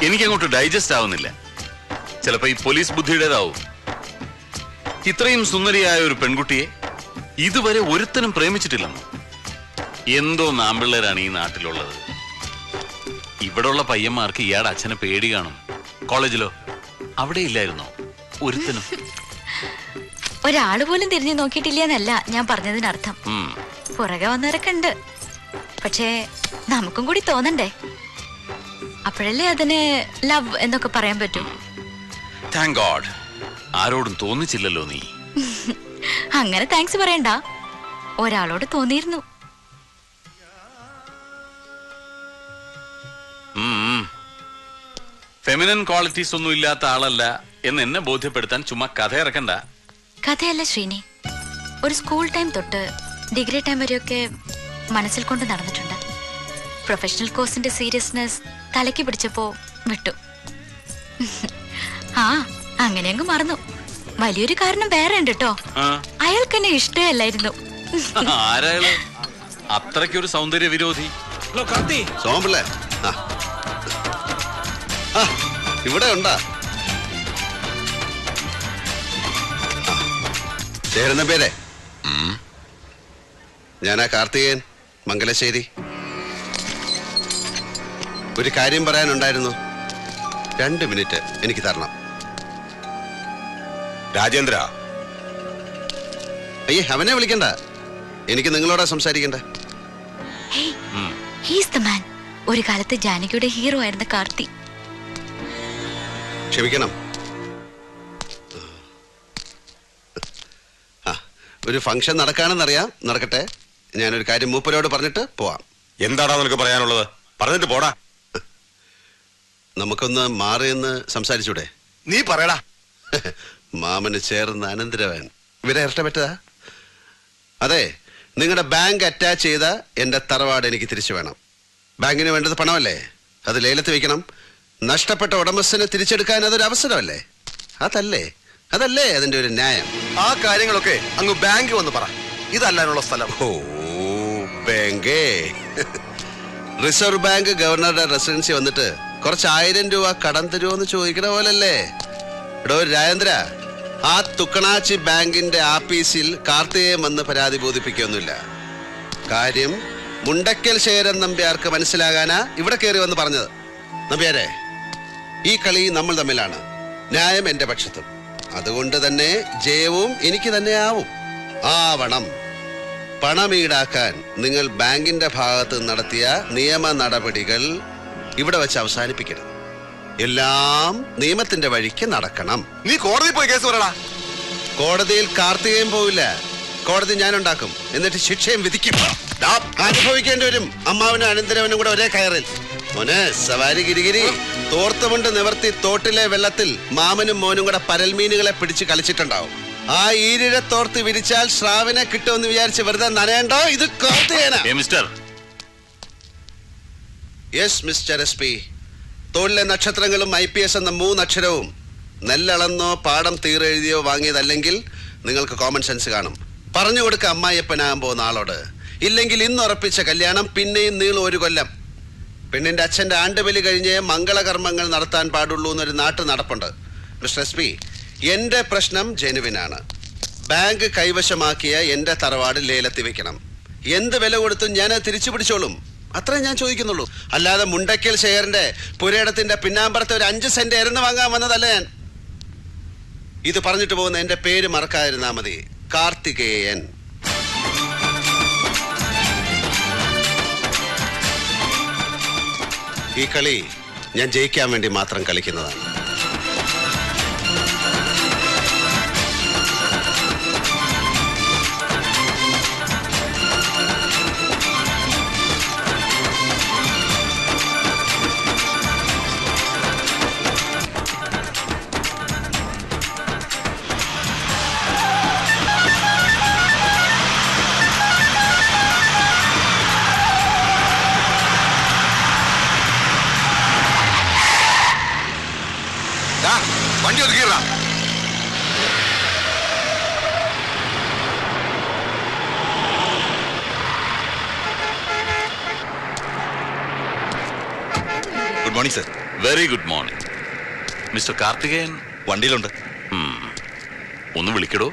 എനിക്കങ്ങോട്ട് digest ആവുന്നില്ല. ചിലപ്പോ ഈ പോലീസ് ബുദ്ധിയുടേതാവും. ഇത്രയും സുന്ദരിയായ ഒരു പെൺകുട്ടിയെ ഇതുവരെ ഒരുത്തനും പ്രേമിച്ചിട്ടില്ലെന്നോ? എന്തോ നാമ്പിള്ളേരാണ് ഈ നാട്ടിലുള്ളത്. ഇവിടെയുള്ള പയ്യന്മാർക്ക് ഇയാളുടെ അച്ഛനെ പേടി കാണും. കോളേജിലോ അവിടെ ഇല്ലായിരുന്നോ ഒരുത്തനും? ഒരാള് പോലും തിരിഞ്ഞു നോക്കിയിട്ടില്ലെന്നല്ല ഞാൻ പറഞ്ഞതിനർത്ഥം. പുറകെ വന്നവരൊക്കെ ഉണ്ട്. പക്ഷേ നമുക്കും കൂടി തോന്നണ്ടേ? അപ്പോഴല്ലേ അതിന് ലവ് എന്നൊക്കെ പറയാൻ പറ്റൂ. താങ്ക് ഗോഡ്, ആരോടും തോന്നിച്ചില്ലല്ലോ നീ. അങ്ങനെ താങ്ക്സ് പറയണ്ട. ഒരാളോട് തോന്നിയിരുന്നു. ഫെമിനൻ ക്വാളിറ്റീസ് ഒന്നും ഇല്ലാത്ത ആളല്ല എന്ന് എന്നെ ബോധ്യപ്പെടുത്താൻ ചുമ്മാ കഥ ഇറക്കണ്ട. കഥയല്ല ശ്രീനി, ഒരു സ്കൂൾ ടൈം തൊട്ട് ഡിഗ്രി ടൈം വരെയൊക്കെ മനസ്സിൽ കൊണ്ട് നടന്നിട്ടുണ്ട്. പ്രൊഫഷണൽ കോഴ്സിന്റെ സീരിയസ്നെസ് തലയ്ക്ക് പിടിച്ചപ്പോ വിട്ടു. ആ അങ്ങനെ അങ്ങ് മറന്നു. വലിയൊരു കാരണം വേറെ ഉണ്ട് കേട്ടോ. അയാൾക്ക് എന്നെ ഇഷ്ടമല്ലായിരുന്നു. ആരാള് അത്രയ്ക്കൊരു സൗന്ദര്യ വിരോധി? ഇവിടെ ഉണ്ടാ ചേരുന്ന പേരെ? ഞാനാ കാർത്തികേയൻ, മംഗലശ്ശേരി. ഒരു കാര്യം പറയാനുണ്ടായിരുന്നു. 2 മിനിറ്റ് എനിക്ക് തരണം. രാജേന്ദ്ര. അയ്യേ, അവനെ വിളിക്കണ്ട. എനിക്ക് നിങ്ങളോടാ സംസാരിക്കണ്ട. ഒരു കാലത്ത് ജാനകിയുടെ ഹീറോ ആയിരുന്ന കാർത്തി. ക്ഷമിക്കണം. ഒരു ഫംഗ്ഷൻ നടക്കാണെന്നറിയാം. നടക്കട്ടെ. ഞാനൊരു കാര്യം മൂപ്പരോട് പറഞ്ഞിട്ട് പോവാം. എന്താടാ നിനക്ക് പറയാനുള്ളത്? പറഞ്ഞിട്ട് പോടാ. നമുക്കൊന്ന് മാറിയെന്ന് സംസാരിച്ചൂടെ? നീ പറയടാ. മാമന് ചേർന്ന് അനന്തരവൻ ഇവരെ ഇഷ്ടപ്പെട്ടതാ? അതെ, നിങ്ങളുടെ ബാങ്ക് അറ്റാച്ച് ചെയ്ത എന്റെ തറവാട് എനിക്ക് തിരിച്ചു വേണം. ബാങ്കിന് വേണ്ടത് പണമല്ലേ? അത് ലേലത്ത് വെക്കണം. നഷ്ടപ്പെട്ട ഉടമസ്ഥനെ തിരിച്ചെടുക്കാൻ അതൊരു അവസരമല്ലേ? അതല്ലേ അതിന്റെ ഒരു ന്യായം? ആ കാര്യങ്ങളൊക്കെ അങ്ങ് ബാങ്ക് വന്ന് പറ. ഇതല്ലാനുള്ള സ്ഥലം. ഓ, ബാങ്കേ. റിസർവ് ബാങ്ക് ഗവർണറുടെ റെസിഡൻസി വന്നിട്ട് കുറച്ച് 1000 രൂപ കടം തരുമോന്ന് ചോദിക്കണ പോലല്ലേ? എടോ രാജേന്ദ്ര, ആ തുക്കണാച്ചി ബാങ്കിന്റെ ആഫീസിൽ കാർത്തികേയൻ വന്ന് പരാതി ബോധിപ്പിക്കൊന്നുമില്ല. കാര്യം മുണ്ടക്കൽ ശേരൻ നമ്പ്യാർക്ക് മനസ്സിലാകാനാ ഇവിടെ കയറി വന്ന് പറഞ്ഞത്. നമ്പ്യാരെ, ഈ കളി നമ്മൾ തമ്മിലാണ്. ന്യായം എന്റെ പക്ഷത്തും. അതുകൊണ്ട് തന്നെ ജയവും എനിക്ക് തന്നെ ആവണം. പണം ഈടാക്കാൻ നിങ്ങൾ ബാങ്കിന്റെ ഭാഗത്ത് നടത്തിയ നിയമ നടപടികൾ ഇവിടെ വെച്ച് അവസാനിപ്പിക്കണം. എല്ലാം നിയമത്തിന്റെ വഴിക്ക് നടക്കണം. നീ കോടതി പോയി കേസ് പറയടാ. കോടതിയിൽ കാർത്തികേയൻ പോവില്ല. കോടതി ഞാനുണ്ടാക്കും. എന്നിട്ട് ശിക്ഷയും വിധിക്കും. അനുഭവിക്കേണ്ടി വരും. അമ്മാവനും അനന്തരവനും കൂടെ ഒരേ കയറിൽ. മോനെ സവാരി ഗിരിഗിരി, തോർത്തുമുണ്ട് നിവർത്തി തോട്ടിലെ വെള്ളത്തിൽ മാമനും മോനും കൂടെ പരൽമീനുകളെ പിടിച്ച് കളിച്ചിട്ടുണ്ടാവും. ആ ഈരിഴ തോർത്ത് വിരിച്ചാൽ ശ്രാവിനെ കിട്ടുമെന്ന് വിചാരിച്ച് വെറുതെ നനയണ്ടോ? ഇത് കാർത്തികേയനാ. Yes mister SP. തോളിലെ നക്ഷത്രങ്ങളും IPS എന്ന 3 അക്ഷരവും നെല്ലളന്നോ പാടം തീരെഴുതിയോ വാങ്ങിയതല്ലെങ്കിൽ നിങ്ങൾക്ക് കോമൺ സെൻസ് കാണും. പറഞ്ഞു കൊടുക്ക അമ്മായിയപ്പനാകാൻ പോകുന്ന ആളോട്. ഇല്ലെങ്കിൽ ഇന്നുറപ്പിച്ച കല്യാണം പിന്നെയും നീളും 1 കൊല്ലം. പെണ്ണിന്റെ അച്ഛന്റെ ആണ്ടുബലി കഴിഞ്ഞേ മംഗളകർമ്മങ്ങൾ നടത്താൻ പാടുള്ളൂ എന്നൊരു നാട്ടു നടപ്പുണ്ട്. മിസ്റ്റർ SP, എന്റെ പ്രശ്നം ജെനുവിനാണ്. ബാങ്ക് കൈവശമാക്കിയ എന്റെ തറവാട് ലേലത്തി വെക്കണം. എന്ത് വില കൊടുത്തും ഞാൻ തിരിച്ചു പിടിച്ചോളും. അത്രേ ഞാൻ ചോദിക്കുന്നുള്ളൂ. അല്ലാതെ മുണ്ടക്കൽ ശേഖരന്റെ പുരയിടത്തിന്റെ പിന്നാമ്പറത്തെ ഒരു 5 സെന്റ് എരന്ന് വാങ്ങാൻ വന്നതല്ല ഞാൻ. ഇത് പറഞ്ഞിട്ട് പോകുന്ന എന്റെ പേര് മറക്കാതിരുന്നാ മതി. കാർത്തികേയൻ. ഈ കളി ഞാൻ ജയിക്കാൻ വേണ്ടി മാത്രം കളിക്കുന്നതാണ്. വണ്ടി ഒതുക്കിടാ. Good morning sir. Very good morning. Mister Karthikeyan വണ്ടിയിലുണ്ട്. ഒന്ന് വിളിക്കടോ.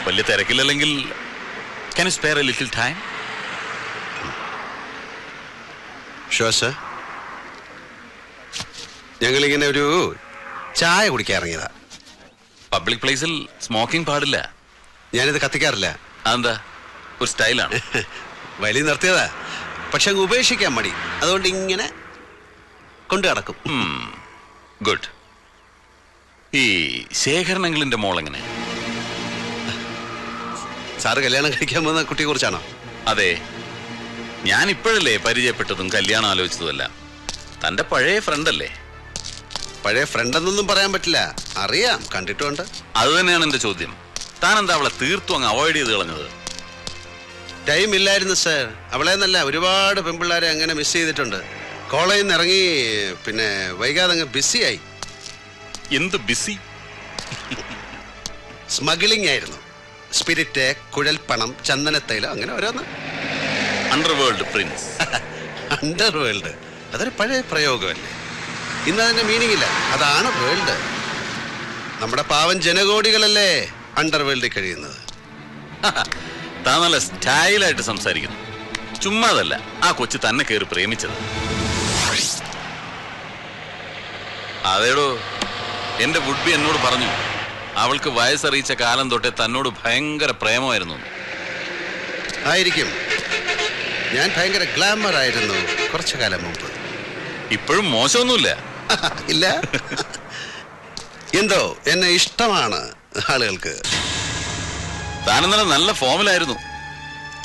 വലിയ തിരക്കില്ലെങ്കിൽ can you spare a little time? Sure sir. ഞങ്ങളിങ്ങനെ ഒരു ചായ കുടിക്കാൻ ഇറങ്ങിയതാ. പബ്ലിക് പ്ലേസിൽ സ്മോക്കിംഗ് പാടില്ല. ഞാനിത് കത്തിക്കാറില്ല. അതെന്താ? ഒരു സ്റ്റൈലാണ്. വലിയ നിർത്തിയതാ, പക്ഷെ അങ്ങ് ഉപേക്ഷിക്കാൻ മടി. അതുകൊണ്ട് ഇങ്ങനെ കൊണ്ടു നടക്കും. ഗുഡ്. ഈ ശേഖരണങ്ങളിന്റെ മോളെങ്ങനെ? സാറ് കല്യാണം കഴിക്കാൻ പോകുന്ന കുട്ടിയെ കുറിച്ചാണോ? അതെ, ഞാൻ ഇപ്പോഴല്ലേ പരിചയപ്പെട്ടതും കല്യാണം ആലോചിച്ചതുമല്ല. തന്റെ പഴയ ഫ്രണ്ടല്ലേ? പഴയ ഫ്രണ്ടെന്നൊന്നും പറയാൻ പറ്റില്ല, അറിയാം, കണ്ടിട്ടുണ്ട്. അത് തന്നെയാണ് എന്റെ ചോദ്യം. താൻ എന്താ അവളെ തീർത്തും അങ്ങ് അവോയ്ഡ് ചെയ്ത് കളഞ്ഞത്? ടൈം ഇല്ലായിരുന്നു സർ. അവളെ എന്നല്ല, ഒരുപാട് പെൺപിള്ളേരെ അങ്ങനെ മിസ് ചെയ്തിട്ടുണ്ട്. കോളേജിൽ നിന്ന് ഇറങ്ങി പിന്നെ വൈകാതെ അങ്ങ് ബിസിയായി. എന്ത് ബിസി? സ്മഗ്ലിംഗ് ആയിരുന്നു. സ്പിരിറ്റ്, കുഴൽപ്പണം, ചന്ദനത്തൈലം, അങ്ങനെ ഓരോന്ന്. Underworld Prince. അണ്ടർവേൾഡ് അതൊരു പഴയ പ്രയോഗമല്ലേ? ഇന്ന് അതിന്റെ മീനിങ് ഇല്ല. അതാണ് വേൾഡ്. നമ്മുടെ പാവം ജനകോടികളല്ലേ അണ്ടർവേൾഡിൽ കഴിയുന്നത്. താൻ നല്ല സ്റ്റൈലായിട്ട് സംസാരിക്കുന്നു. ചുമ്മാതല്ല ആ കൊച്ചു തന്നെ കയറി പ്രേമിച്ചത്. അതേടോ, എന്റെ വുഡ്ബി എന്നോട് പറഞ്ഞു അവൾക്ക് വയസ്സറിയിച്ച കാലം തൊട്ടേ തന്നോട് ഭയങ്കര പ്രേമമായിരുന്നു. ആയിരിക്കും. ഞാൻ ഭയങ്കര ഗ്ലാമർ ആയിരുന്നു കുറച്ചു കാലം മുമ്പ്. ഇപ്പോഴും മോശമൊന്നുമില്ല. ഇല്ല, എന്തോ എന്നെ ഇഷ്ടമാണ് ആളുകൾക്ക്. താനെന്നല്ല നല്ല ഫോമിലായിരുന്നു.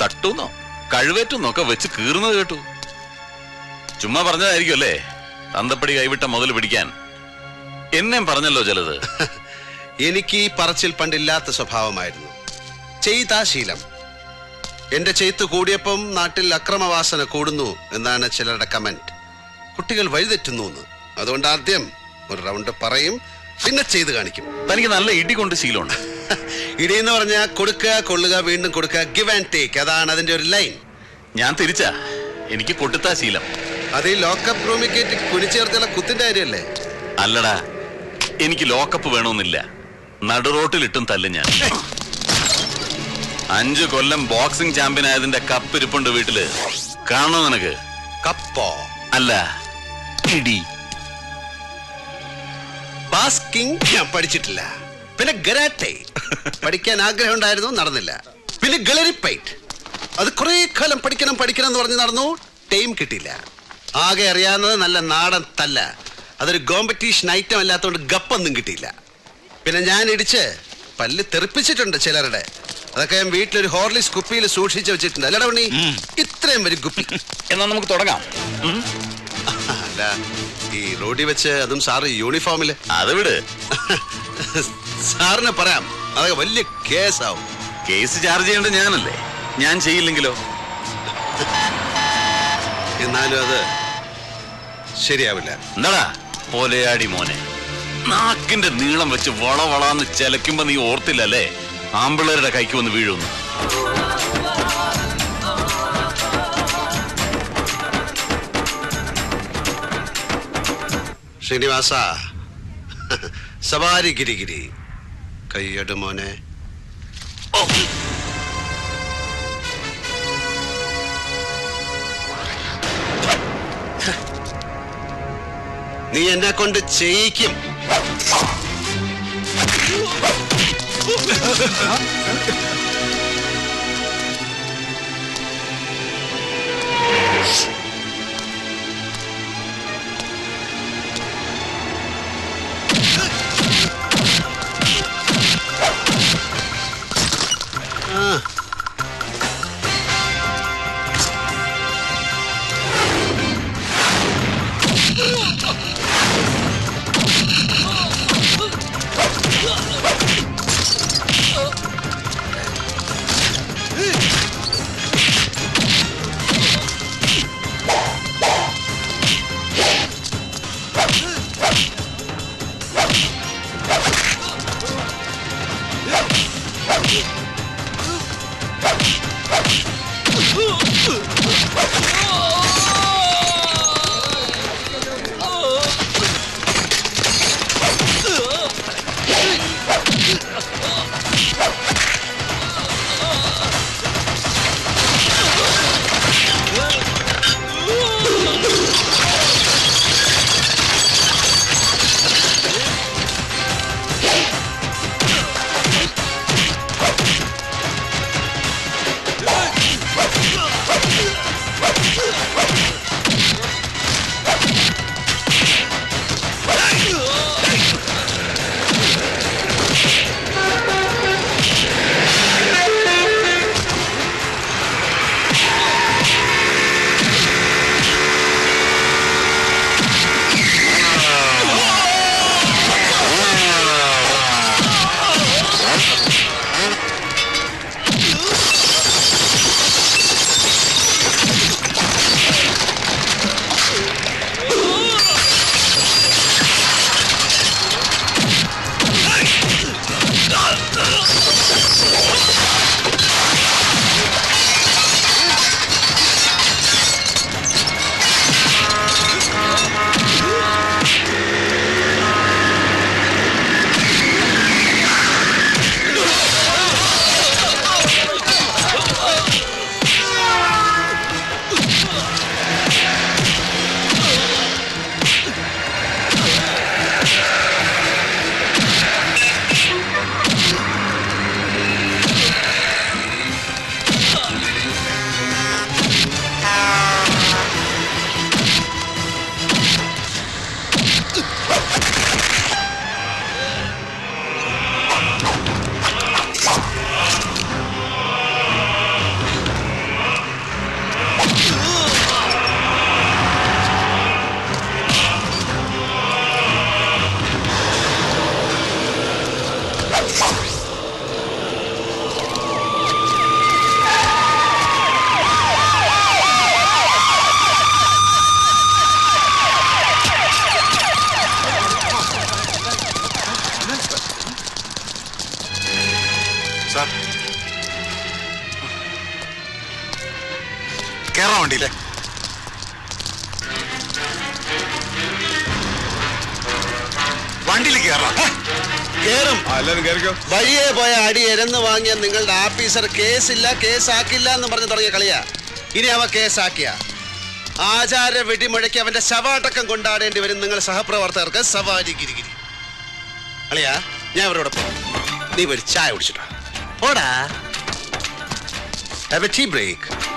തട്ടുന്നോ കഴിവേറ്റുന്നൊക്കെ വെച്ച് കീറുന്നത് കേട്ടു. ചുമ്മാ പറഞ്ഞതായിരിക്കും അല്ലേ തന്തപ്പടി കൈവിട്ട മുതൽ പിടിക്കാൻ? എന്നെയും പറഞ്ഞല്ലോ ചിലത്. എനിക്ക് ഈ പറച്ചിൽ പണ്ടില്ലാത്ത സ്വഭാവമായിരുന്നു. ചെയ്താ ശീലം. എന്റെ ചെയ്ത്ത് കൂടിയപ്പം നാട്ടിൽ അക്രമവാസന കൂടുന്നു എന്നാണ് ചിലരുടെ കമന്റ്. കുട്ടികൾ വഴിതെറ്റുന്നു എന്ന്. അതുകൊണ്ട് ആദ്യം ഒരു റൗണ്ട് പറയും, പിന്നെ ചെയ്ത് കാണിക്കും. തനിക്ക് നല്ല ഇടി കൊണ്ട് ശീലമുണ്ട്. ഇടി എന്ന് പറഞ്ഞാൽ കൊടുക്കുക, കൊള്ളുക, വീണ്ടും കൊടുക്കുക, ഗിവ് ആൻഡ് ടേക്ക്. അതാണ് അതിന്റെ ഒരു ലൈൻ. ഞാൻ തിരിച്ചാ, എനിക്ക് പൊട്ടുത്താ ശീലം. അത് ഈ ലോക്കപ്പ് റൂമിൽ കയറ്റി കുനിച്ചേർത്തുള്ള കുത്തിന്റെ കാര്യമല്ലേ? അല്ലടാ, എനിക്ക് ലോക്കപ്പ് വേണമെന്നില്ല. നടുറോട്ടിലിട്ടും തല്ലും ഞാൻ. 5 കൊല്ലം ബോക്സിംഗ് ചാമ്പ്യൻ ആയതിന്റെ കപ്പ് ഇരിപ്പുണ്ട് വീട്ടില്. കാണോ നിനക്ക്? കപ്പോ? അല്ല, ഇടി. ബാസ്കിംഗ് ഞാൻ പഠിച്ചിട്ടില്ല. പിന്നെ ഗരാട്ടെ പഠിക്കാൻ ആഗ്രഹം ഉണ്ടായിരുന്നു, നടന്നില്ല. പിന്നെ ഗളരിപ്പൈറ്റ്, അത് കുറെ കാലം പഠിക്കണം എന്ന് പറഞ്ഞ് നടന്നു, ടൈം കിട്ടിയില്ല. ആകെ അറിയാവുന്നത് നല്ല നാടൻ തല്ല. അതൊരു കോമ്പറ്റീഷൻ ഐറ്റം അല്ലാത്തതുകൊണ്ട് ഗപ്പൊന്നും കിട്ടിയില്ല. പിന്നെ ഞാൻ ഇടിച്ച് പല്ല് തെറിപ്പിച്ചിട്ടുണ്ട് ചിലരുടെ. അതൊക്കെ ഞാൻ വീട്ടിലൊരു ഹോർലിക്സ് കുപ്പിയിൽ സൂക്ഷിച്ചു വെച്ചിട്ടുണ്ട്. അല്ലടാ ഉണ്ണി? ഇത്രയും വരും കുപ്പി. എന്നാ നമുക്ക് തുടങ്ങാം. അല്ല, ഈ റോഡിൽ വെച്ച്, അതും സാറ് യൂണിഫോമില്. അത് വിട്. സാറിന് പറയാം, അതൊക്കെ വലിയ കേസാവും. കേസ് ചാർജ് ചെയ്യേണ്ടത് ഞാനല്ലേ? ഞാൻ ചെയ്യില്ലെങ്കിലോ? എന്നാലും അത് ശരിയാവില്ല. എന്താടാ പോലെയാടി മോനെ, നാക്കിന്റെ നീളം വെച്ച് വളവളാന്ന് ചെലക്കുമ്പോ നീ ഓർത്തില്ലല്ലേ ആമ്പിള്ളേരുടെ കൈക്ക് വന്ന് വീഴുന്നു? ശ്രീനിവാസ, സവാരി ഗിരിഗിരി, കയ്യട് മോനെ. നീ എന്നെ കൊണ്ട് ചെയ്യിക്കും. കേറാൻ വണ്ടിയില്ലേ? വണ്ടിയിൽ കേറാം. കേറും. വഴിയെ പോയ അടി എരന്ന് വാങ്ങിയ നിങ്ങളുടെ ആഫീസർ കേസില്ല കേസാക്കില്ല എന്ന് പറഞ്ഞു തുടങ്ങിയ കളിയാ. ഇനി അവ കേസാക്കിയ ആചാര വെടിമുഴക്കി അവന്റെ ശവാടക്കം കൊണ്ടാടേണ്ടി വരും നിങ്ങൾ സഹപ്രവർത്തകർക്ക്. സവാരി ഗിരിഗിരി കളിയാ. ഞാൻ അവരോടൊപ്പം നീ ഒരു ചായ കുടിച്ചിട്ടോ. ഓടാ. Have a tea break.